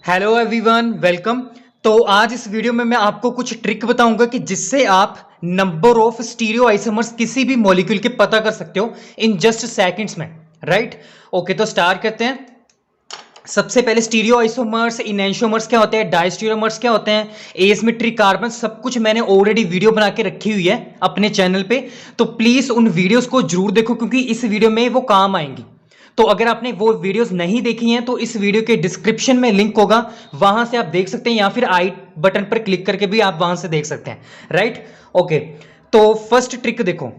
Hello everyone, welcome. तो आज इस वीडियो में मैं आपको कुछ ट्रिक बताऊंगा कि जिससे आप नंबर ऑफ स्टीरियो आइसोमर्स किसी भी मॉलिक्यूल के पता कर सकते हो इन जस्ट सेकंड्स में। राइट, ओके, तो स्टार्ट करते हैं। सबसे पहले स्टीरियो आइसोमर्स, इनैंशियोमर्स क्या होते हैं, डायस्टीरियोमर्स क्या होते हैं, एसिमेट्रिक कार्बन, सब कुछ मैंने ऑलरेडी वीडियो बना के रखी हुई है अपने चैनल पे। तो प्लीज उन वीडियोस को जरूर देखो क्योंकि इस वीडियो में वो काम आएंगी। तो अगर आपने वो वीडियोस नहीं देखी हैं तो इस वीडियो के डिस्क्रिप्शन में लिंक होगा, वहां से आप देख सकते हैं, या फिर आई बटन पर क्लिक करके भी आप वहां से देख सकते हैं। Right, okay. तो फर्स्ट ट्रिक देखो।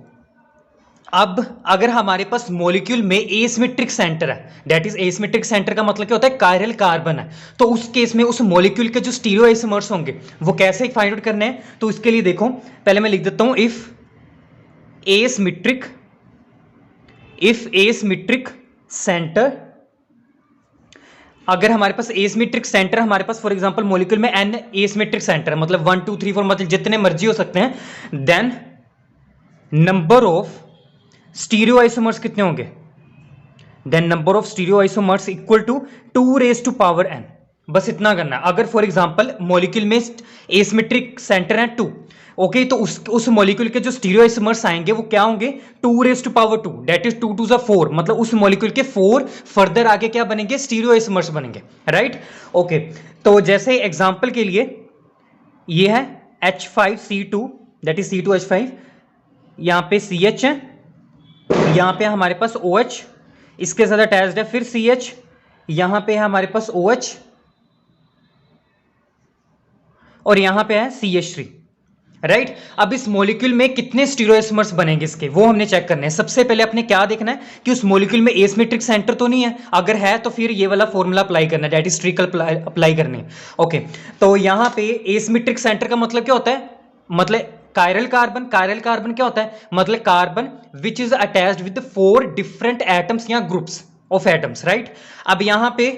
अब अगर हमारे पास मॉलिक्यूल में एसिमेट्रिक सेंटर है, दैट इज एसिमेट्रिक सेंटर का मतलब क्या होता है, कायरल कार्बन है, तो उस केस में उस मॉलिक्यूल के जो स्टीरियो आइसोमर्स होंगे वो कैसे फाइंड आउट करने हैं। तो इसके लिए देखो, पहले मैं लिख देता हूं, इफ एसिमेट्रिक सेंटर, अगर हमारे पास एसिमेट्रिक सेंटर, हमारे पास फॉर एग्जांपल मॉलिक्यूल में एन एसिमेट्रिक सेंटर है, मतलब 1 2 3 4 मतलब जितने मर्जी हो सकते हैं, then number of stereo isomers कितने होंगे, then number of stereo isomers equal to 2⁻n। बस इतना करना। अगर फॉर एग्जांपल मॉलिक्यूल में एसिमेट्रिक सेंटर है 2, ओके, तो उस मॉलिक्यूल के जो स्टीरियो आइसोमर्स आएंगे वो क्या होंगे, 2⁻², दैट इज 2 2 4, मतलब उस मॉलिक्यूल के 4 फर्दर आगे क्या बनेंगे, स्टीरियो आइसोमर्स बनेंगे। Right, okay. तो जैसे एग्जांपल के लिए ये है H5C2, दैट इज C2H5, यहां पे CH है, यहां पे हमारे पास OH, इसके साथ अटैच्ड है फिर CH, यहां पे है हमारे पास OH, और यहां पे है CH3। राइट, अब इस मॉलिक्यूल में कितने स्टीरियो आइसोमर्स बनेंगे इसके, वो हमने चेक करना है। सबसे पहले अपने क्या देखना है कि उस मॉलिक्यूल में एसिमेट्रिक सेंटर तो नहीं है, अगर है तो फिर ये वाला फॉर्मूला अप्लाई करना है, दैट इज ट्रिक अप्लाई करनी है। ओके, तो यहां पे एसिमेट्रिक सेंटर का मतलब क्या होता है, मतलब कायरल कार्बन। कायरल कार्बन क्या होता है, मतलब carbon which is attached with 4 different atoms या ग्रुप्स ऑफ एटम्स। राइट, अब यहां पे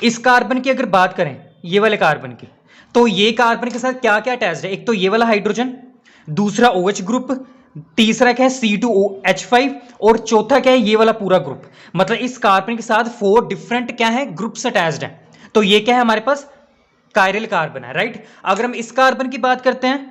इस कार्बन की अगर बात करें, ये वाले कार्बन की, तो ये कार्बन के साथ क्या क्या अटैच्ड है, एक तो ये वाला हाइड्रोजन, दूसरा OH ग्रुप, तीसरा क्या है C2H5, और चौथा क्या है ये वाला पूरा ग्रुप। मतलब इस कार्बन के साथ 4 डिफरेंट क्या है, ग्रुप्स अटैच्ड हैं। तो ये क्या है हमारे पास, कायरल कार्बन है। राइट, अगर हम इस कार्बन की बात करते हैं,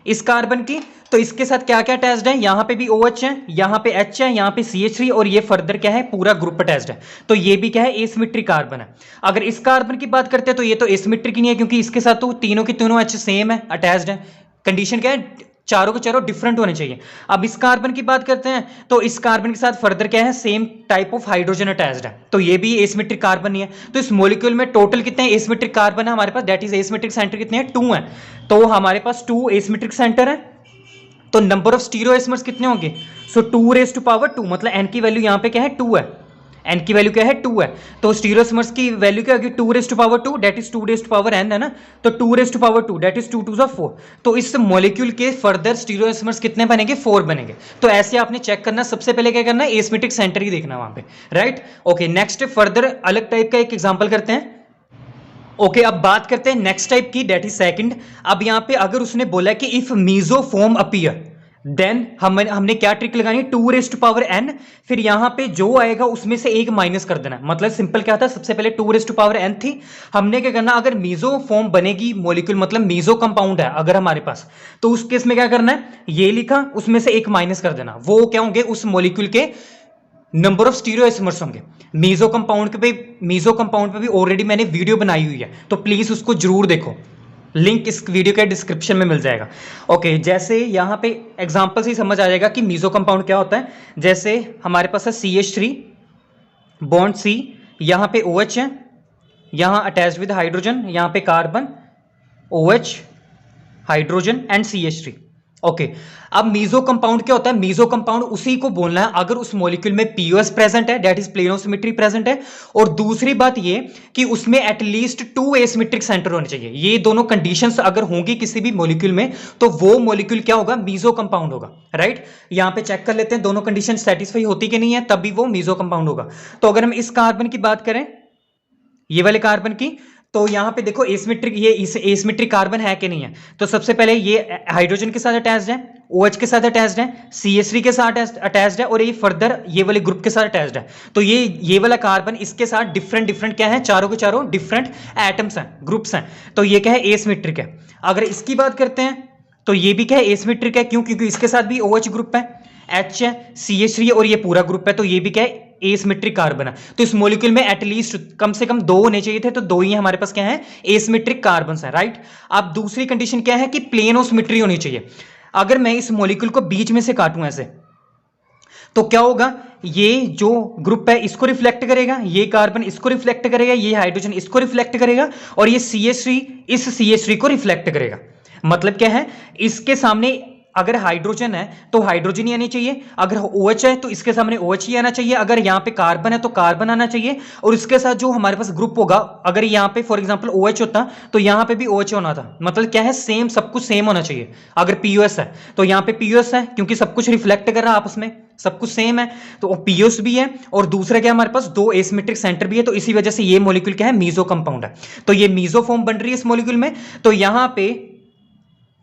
इस कार्बन की, तो इसके साथ क्या क्या अटैच्ड है, यहां पे भी OH है, यहां पे H है, यहां पे CH3, और ये फर्दर क्या है, पूरा ग्रुप अटैच्ड है। तो ये भी क्या है, एसिमेट्रिक कार्बन है। अगर इस कार्बन की बात करते हैं तो ये तो एसिमेट्रिक ही नहीं है क्योंकि इसके साथ तो तीनों की तीनों H सेम है, अटैच्ड है। कंडीशन क्या है, चारों के चारों डिफरेंट होने चाहिए। अब इस कार्बन की बात करते हैं तो इस कार्बन के साथ फर्दर क्या है, same type of hydrogen attached है, तो ये भी एसिमेट्रिक कार्बन नहीं है। तो इस मॉलिक्यूल में टोटल कितने एसिमेट्रिक कार्बन है हमारे पास, दैट इज एसिमेट्रिक सेंटर कितने हैं, 2 है। तो हमारे पास 2 एसिमेट्रिक सेंटर है, तो नंबर ऑफ स्टीरियो आइसोमर्स कितने होंगे, सो 2⁻², मतलब n की वैल्यू यहां पे क्या है, 2 है। n की वैल्यू क्या है, 2 है। तो स्टीरियो आइसोमर्स की वैल्यू क्या होगी, 2⁻², दैट इज 2⁻n है ना, तो 2⁻², दैट इज 2 2 4। तो इस मॉलिक्यूल के फर्दर स्टीरियो आइसोमर्स कितने बनेंगे, 4 बनेंगे। तो ऐसे आपने चेक करना, सबसे पहले क्या करना है, एसिमेट्रिक सेंटर ही देखना वहां पे। राइट, ओके, नेक्स्ट फर्दर अलग टाइप का एक एग्जांपल करते हैं। ओके, अब बात करते हैं नेक्स्ट टाइप की, दैट इज सेकंड। अब यहां पे अगर उसने बोला कि इफ मीजोफोम अपीयर, देन हमने क्या ट्रिक लगानी है, 2⁻n, फिर यहां पे जो आएगा उसमें से एक माइनस कर देना। मतलब सिंपल क्या था, सबसे पहले 2⁻n थी, हमने क्या करना, अगर मीजोफॉर्म बनेगी मॉलिक्यूल, मतलब मीजो कंपाउंड है अगर हमारे पास, तो उस केस में क्या करना है, ये लिखा, उसमें से एक माइनस कर देना। वो क्या होंगे, उस मॉलिक्यूल के नंबर ऑफ स्टीरियो आइसोमर्स होंगे। मीजो कंपाउंड पे भी ऑलरेडी मैंने वीडियो बनाई हुई है, तो प्लीज उसको जरूर देखो, लिंक इस वीडियो के डिस्क्रिप्शन में मिल जाएगा। ओके, जैसे यहां पे एग्जांपल से ही समझ आ जाएगा कि मीजो कंपाउंड क्या होता है। जैसे हमारे पास है CH3 बॉन्ड C, यहां पे OH है, यहां अटैच्ड विद हाइड्रोजन, यहां पे carbon, OH, hydrogen and CH3। Okay, अब मीजो कंपाउंड क्या होता है, मीजो कंपाउंड उसी को बोलना है अगर उस मॉलिक्यूल में POS प्रेजेंट है, that is plano symmetry present है, और दूसरी बात ये कि उसमें एटलीस्ट 2 एसिमेट्रिक सेंटर होने चाहिए। ये दोनों कंडीशंस अगर होंगी किसी भी मॉलिक्यूल में, तो वो मॉलिक्यूल क्या होगा, मीजो कंपाउंड होगा। राइट, यहां पे चेक कर लेते हैं दोनों कंडीशन सेटिस्फाई होती कि नहीं है, तब भी वो मीजो कंपाउंड होगा। तो अगर हम इस कार्बन की बात करें, ये वाले कार्बन की, तो यहां पे देखो एसिमेट्रिक, ये एसिमेट्रिक कार्बन है कि नहीं है। तो सबसे पहले ये हाइड्रोजन के साथ अटैच्ड है, OH के साथ अटैच्ड है, CH3 के साथ अटैच्ड है और ये फर्दर ये वाले ग्रुप के साथ अटैच्ड है। तो ये वाला कार्बन इसके साथ डिफरेंट क्या है, चारों के चारों डिफरेंट एटम्स हैं, ग्रुप्स हैं। तो ये क्या है, एसिमेट्रिक है। अगर इसकी बात करते हैं तो ये भी क्या है, एसिमेट्रिक है। क्यों? क्योंकि इसके साथ भी OH ग्रुप है, H है, CH3 और ये पूरा ग्रुप है। तो ये भी क्या है, एसिमेट्रिक कार्बन है। तो इस मॉलिक्यूल में एटलीस्ट कम से कम 2 होने चाहिए थे, तो 2 ही हमारे पास क्या है, एसिमेट्रिक कार्बन है, राइट। अब दूसरी कंडीशन क्या है कि प्लेन ऑफ सिमेट्री होनी चाहिए। अगर मैं इस मॉलिक्यूल को बीच में से काटूं ऐसे, तो क्या होगा, ये जो ग्रुप है इसको रिफ्लेक्ट करेगा, ये कार्बन इसको रिफ्लेक्ट करेगा, ये हाइड्रोजन इसको रिफ्लेक्ट करेगा और ये CH3 इस CH3 को रिफ्लेक्ट करेगा। मतलब क्या है, इसके सामने अगर हाइड्रोजन है तो हाइड्रोजन ही आनी चाहिए, अगर OH है तो इसके सामने OH ही आना चाहिए, अगर यहां पे कार्बन है तो कार्बन आना चाहिए और इसके साथ जो हमारे पास ग्रुप होगा, अगर यहां पे फॉर एग्जांपल OH होता तो यहां पे भी OH होना था। मतलब क्या है, सेम, सब कुछ सेम होना चाहिए। अगर POS है तो यहां पे POS है, क्योंकि सब कुछ रिफ्लेक्ट कर रहा है आपस में, सब कुछ सेम है, तो POS भी है। और दूसरा क्या, हमारे पास 2 एसिमेट्रिक सेंटर भी है, तो इसी वजह से ये मॉलिक्यूल क्या है, मीजो कंपाउंड है। तो ये मीजो फॉर्म बन रही है इस मॉलिक्यूल में। तो यहां पे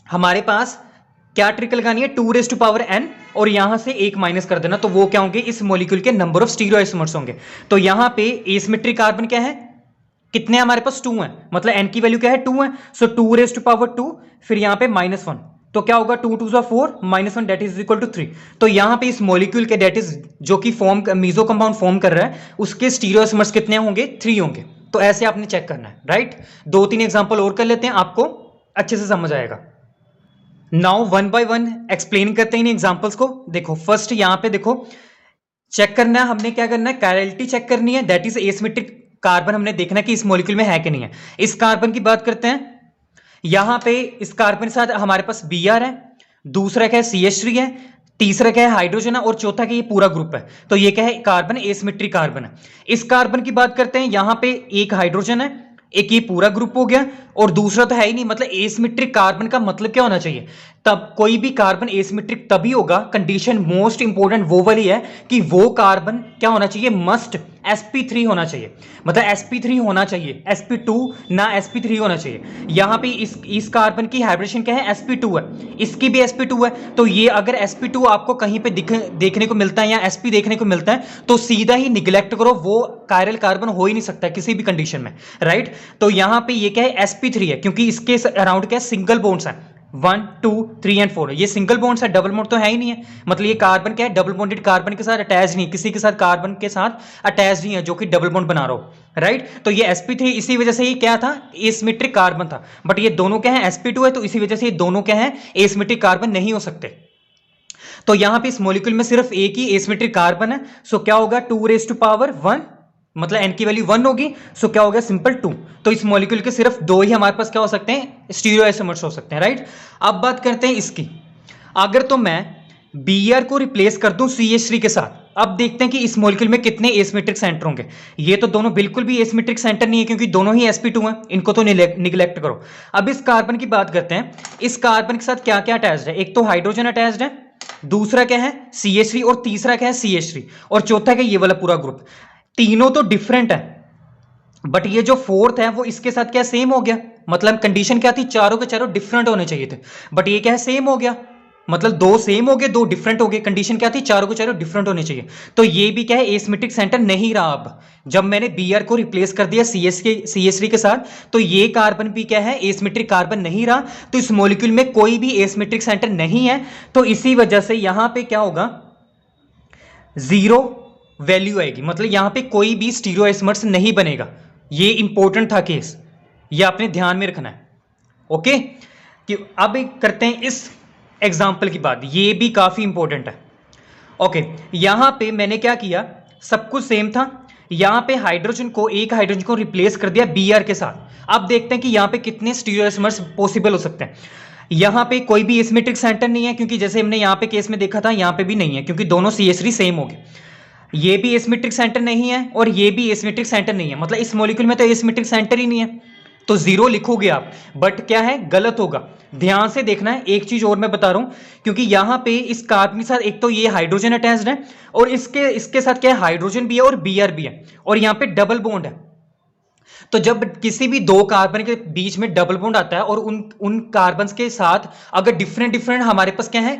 हमारे पास क्या ट्रिक लगानी है, 2n और यहां से 1 माइनस कर देना, तो वो क्या होंगे, इस मॉलिक्यूल के नंबर ऑफ स्टीरियोआइसोमर्स होंगे। तो यहां पे एसिमेट्रिक कार्बन क्या है, कितने हमारे पास 2 है, मतलब n की वैल्यू क्या है, 2 है। सो 2 फिर यहां पे -1, तो क्या होगा, 2 2 4 -1 दैट इज इक्वल टू 3। तो यहां पे इस मॉलिक्यूल के दैट इज जो कि फॉर्म मीजो कंपाउंड फॉर्म कर रहा है, उसके स्टीरियोआइसोमर्स कितने होंगे, 3 होंगे। तो ऐसे आपने चेक करना है, राइट। 2-3 एग्जांपल और कर लेते हैं, आपको अच्छे से समझ आएगा। नाउ 1 बाय 1 एक्सप्लेन करते हैं इन एग्जांपल्स को। देखो फर्स्ट यहां पे देखो, चेक करना है हमने, क्या करना है, कैरेलिटी चेक करनी है, दैट इज एसिमेट्रिक कार्बन हमने देखना है कि इस मॉलिक्यूल में है कि नहीं है। इस कार्बन की बात करते हैं, यहां पे इस कार्बन के साथ हमारे पास Br है, दूसरा क्या है, CH3 है, तीसरा क्या है, हाइड्रोजन है और चौथा क्या, ये पूरा ग्रुप है। तो ये क्या है, कार्बन एसिमेट्रिक कार्बन है। इस कार्बन की बात करते हैं, यहां पे एक हाइड्रोजन है, एक ये पूरा ग्रुप हो गया और दूसरा तो है ही नहीं। मतलब एसिमेट्रिक कार्बन का मतलब क्या होना चाहिए, तब कोई भी कार्बन एसिमेट्रिक तभी होगा, कंडीशन मोस्ट इंपोर्टेंट वो वाली है कि वो कार्बन क्या होना चाहिए, मस्ट sp3 होना चाहिए। मतलब sp3 होना चाहिए, sp2 ना sp3 होना चाहिए। यहां पे इस कार्बन की हाइब्रिडेशन क्या है, sp2 है, इसकी भी sp2 है। तो ये अगर sp2 आपको कहीं पे देखने को मिलता है या sp देखने को मिलता है, तो सीधा ही निगलेक्ट करो, वो कायरल कार्बन हो ही नहीं सकता किसी भी कंडीशन में, राइट। तो यहां पे ये क्या है, sp3 है, क्योंकि इसके अराउंड क्या सिंगल बॉन्ड्स हैं, 1 2 3 एंड 4, ये सिंगल बॉन्ड्स है, डबल बॉन्ड तो है ही नहीं है। मतलब ये कार्बन क्या है, डबल बॉन्डेड कार्बन के साथ अटैच नहीं, किसी के साथ कार्बन के साथ अटैच नहीं है जो कि डबल बॉन्ड बना रहा हो, राइट। तो ये sp3, इसी वजह से ये क्या था, एसिमेट्रिक कार्बन था। बट ये दोनों क्या है, sp2 है, तो इसी वजह से ये दोनों क्या है, एसिमेट्रिक कार्बन नहीं हो सकते। तो यहां पे इस मॉलिक्यूल में सिर्फ एक ही एसिमेट्रिक कार्बन है। सो क्या होगा, 2 1, मतलब n की वैल्यू 1 होगी। सो क्या हो गया, सिंपल 2। तो इस मॉलिक्यूल के सिर्फ 2 ही हमारे पास क्या हो सकते हैं, स्टीरियोआइसोमर्स हो सकते हैं, राइट। अब बात करते हैं इसकी, अगर तो मैं Br को रिप्लेस कर दूं CH3 के साथ, अब देखते हैं कि इस मॉलिक्यूल में कितने एसिमेट्रिक सेंटर होंगे। ये तो दोनों बिल्कुल भी एसिमेट्रिक सेंटर नहीं है, क्योंकि दोनों ही sp2 हैं, इनको तो निगलेक्ट करो। अब इस कार्बन की बात करते हैं, इस कार्बन के साथ क्या क्या अटैच्ड है, एक तो हाइड्रोजन अटैच्ड है, दूसरा क्या है, CH3 और तीसरा क्या है, CH3 और चौथा क्या, ये वाला पूरा ग्रुप। तीनों तो डिफरेंट है, बट ये जो फोर्थ है वो इसके साथ क्या सेम हो गया। मतलब कंडीशन क्या थी, चारों के चारों डिफरेंट होने चाहिए थे, बट ये क्या है, सेम हो गया। मतलब 2 सेम हो गए, 2 डिफरेंट हो गए। कंडीशन क्या थी, चारों के चारों डिफरेंट होने चाहिए। तो ये भी क्या है, एसिमेट्रिक सेंटर नहीं रहा। अब जब मैंने Br को रिप्लेस कर दिया CH3 के साथ, तो ये कार्बन भी क्या है, एसिमेट्रिक कार्बन नहीं रहा। तो इस मॉलिक्यूल में कोई भी एसिमेट्रिक सेंटर नहीं है। तो इसी वजह से यहां पे क्या होगा, 0 वैल्यू आएगी। मतलब यहां पे कोई भी स्टीरियोआइसोमर्स नहीं बनेगा। ये इंपॉर्टेंट था केस, ये आपने ध्यान में रखना है, ओके। कि अब करते हैं इस एग्जाम्पल की बात, ये भी काफी इंपॉर्टेंट है, ओके। यहां पे मैंने क्या किया, सब कुछ सेम था। यहां पे एक हाइड्रोजन को रिप्लेस कर दिया Br के साथ। अब देखते हैं कि यहां पे कितने स्टीरियोआइसोमर्स पॉसिबल हो सकते हैं। यहां पे कोई भी एसिमेट्रिक सेंटर नहीं है, क्योंकि जैसे हमने यहां पे केस में देखा था, यहां पे भी नहीं है, क्योंकि दोनों CH3 सेम हो गए। ये भी एसिमेट्रिक सेंटर नहीं है और ये भी एसिमेट्रिक सेंटर नहीं है। मतलब इस मॉलिक्यूल में तो एसिमेट्रिक सेंटर ही नहीं है, तो 0 लिखोगे आप, बट क्या है, गलत होगा। ध्यान से देखना है। एक चीज और मैं बता रहा हूं, क्योंकि यहां पे इस कार्बन के साथ एक तो ये हाइड्रोजन अटैच्ड है और इसके साथ क्या है, हाइड्रोजन भी है और Br भी है, और यहां पे डबल बॉन्ड है। तो जब किसी भी 2 कार्बन के बीच में डबल बॉन्ड आता है और उन कार्बन के साथ अगर डिफरेंट हमारे पास क्या है,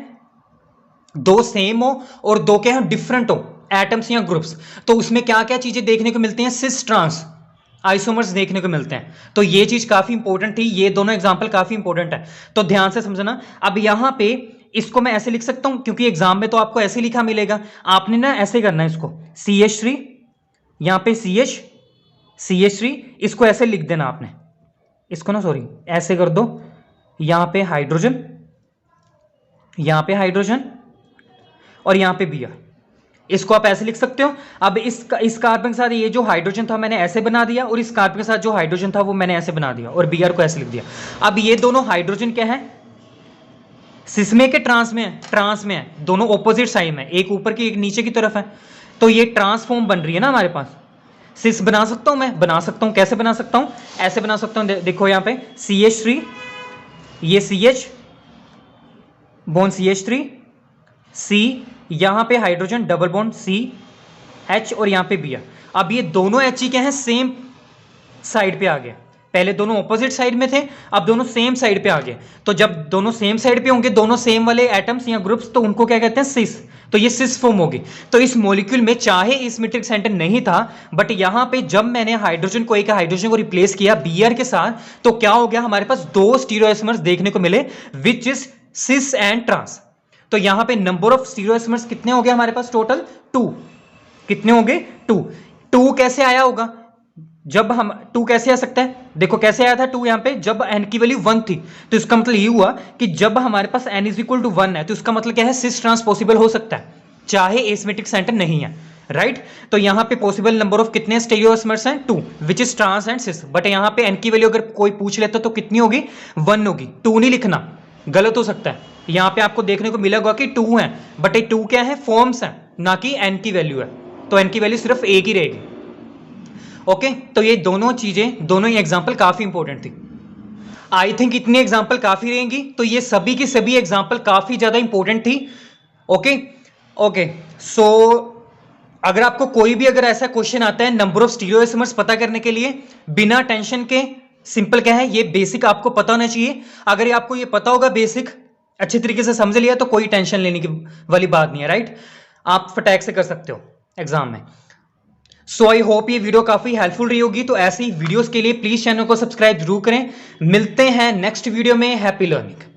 दो सेम हो और दो के यहाँ डिफरेंट हो एटम्स या ग्रुप्स, तो उसमें क्या क्या चीजें देखने को मिलती हैं? सिस ट्रांस आइसोमर्स देखने को मिलते हैं। तो ये चीज काफी इंपॉर्टेंट थी, ये दोनों एग्जांपल काफी इंपॉर्टेंट है, तो ध्यान से समझना। अब यहां पे इसको मैं ऐसे लिख सकता हूं क्योंकि एग्जाम में तो आपको ऐसे लिखा मिलेगा, आपने ना ऐसे करना है इसको CH3, यहां पे CH3, इसको ऐसे लिख देना आपने, इसको ना सॉरी ऐसे कर दो, यहां पे हाइड्रोजन, यहां पे हाइड्रोजन और यहां पे Br, इसको आप ऐसे लिख सकते हो। अब इस कार्बन के साथ ये जो हाइड्रोजन था मैंने ऐसे बना दिया, और इस कार्बन के साथ जो हाइड्रोजन था वो मैंने ऐसे बना दिया, और Br को ऐसे लिख दिया। अब ये दोनों हाइड्रोजन क्या है? सिस में के ट्रांस में है? ट्रांस में है, दोनों ऑपोजिट साइड में, एक ऊपर की एक नीचे की तरफ है, तो ये ट्रांसफॉर्म बन रही है ना हमारे पास। सिस बना सकता हूं मैं, बना सकता हूं, कैसे बना सकता हूं? ऐसे बना सकता हूं, देखो यहां पे CH3, ये CH बॉन्ड CH3 C, यहां पे हाइड्रोजन डबल बॉन्ड CH और यहां पे Br। अब ये दोनों H के हैं, सेम साइड पे आ गए, पहले दोनों ऑपोजिट साइड में थे, अब दोनों सेम साइड पे आ गए। तो जब दोनों सेम साइड पे होंगे, दोनों सेम वाले एटम्स या ग्रुप्स, तो उनको क्या कहते हैं? सिस। तो ये सिस फॉर्म होगी। तो इस मॉलिक्यूल में चाहे एसिमेट्रिक सेंटर नहीं था, बट यहां पे जब मैंने हाइड्रोजन को, एक हाइड्रोजन को रिप्लेस किया Br के साथ, तो क्या हो गया? हमारे पास दो स्टीरियोआइसोमर्स देखने को मिले, which is cis and trans. तो यहां पे नंबर ऑफ स्टीरियोआइसोमर्स कितने हो गए हमारे पास? टोटल 2। कितने हो गए? 2 कैसे आया होगा? जब हम 2 कैसे आ सकता है? देखो कैसे आया था 2 यहां पे, जब n की वैल्यू 1 थी, तो इसका मतलब ये हुआ कि जब हमारे पास n इज इक्वल टू 1 है, तो इसका मतलब क्या है? सिस ट्रांस पॉसिबल हो सकता है, चाहे एसिमेट्रिक सेंटर नहीं है, राइट? तो यहां पे पॉसिबल नंबर ऑफ कितने स्टीरियोआइसोमर्स हैं? 2, which is trans and cis. But यहां पे n की वैल्यू अगर कोई पूछ लेता तो कितनी होगी? 1 होगी। 2 नहीं लिखना, गलत हो सकता है। यहां पे आपको देखने को मिलेगा कि 2 है, बट ये 2 क्या है? फॉर्म्स है, ना कि n की वैल्यू है, तो n की वैल्यू सिर्फ एक ही रहेगी। ओके, तो ये दोनों चीजें, दोनों ही एग्जांपल काफी इंपॉर्टेंट थी। आई थिंक इतनी एग्जांपल काफी रहेंगी, तो ये सभी की सभी एग्जांपल काफी ज्यादा इंपॉर्टेंट थी। ओके ओके, सो अगर आपको कोई भी अगर ऐसा क्वेश्चन आता है नंबर ऑफ स्टीरियोआइसोमर्स पता करने के लिए, बिना टेंशन के, सिंपल क्या है, ये बेसिक आपको पता होना चाहिए। अगर ये आपको ये पता होगा, बेसिक अच्छे तरीके से समझ लिया, तो कोई टेंशन लेने की वाली बात नहीं है, राइट? आप फटाक से कर सकते हो एग्जाम में। सो आई होप ये वीडियो काफी हेल्पफुल रही होगी। तो ऐसी वीडियोस के लिए प्लीज चैनल को सब्सक्राइब जरूर करें। मिलते हैं नेक्स्ट वीडियो में। Happy learning.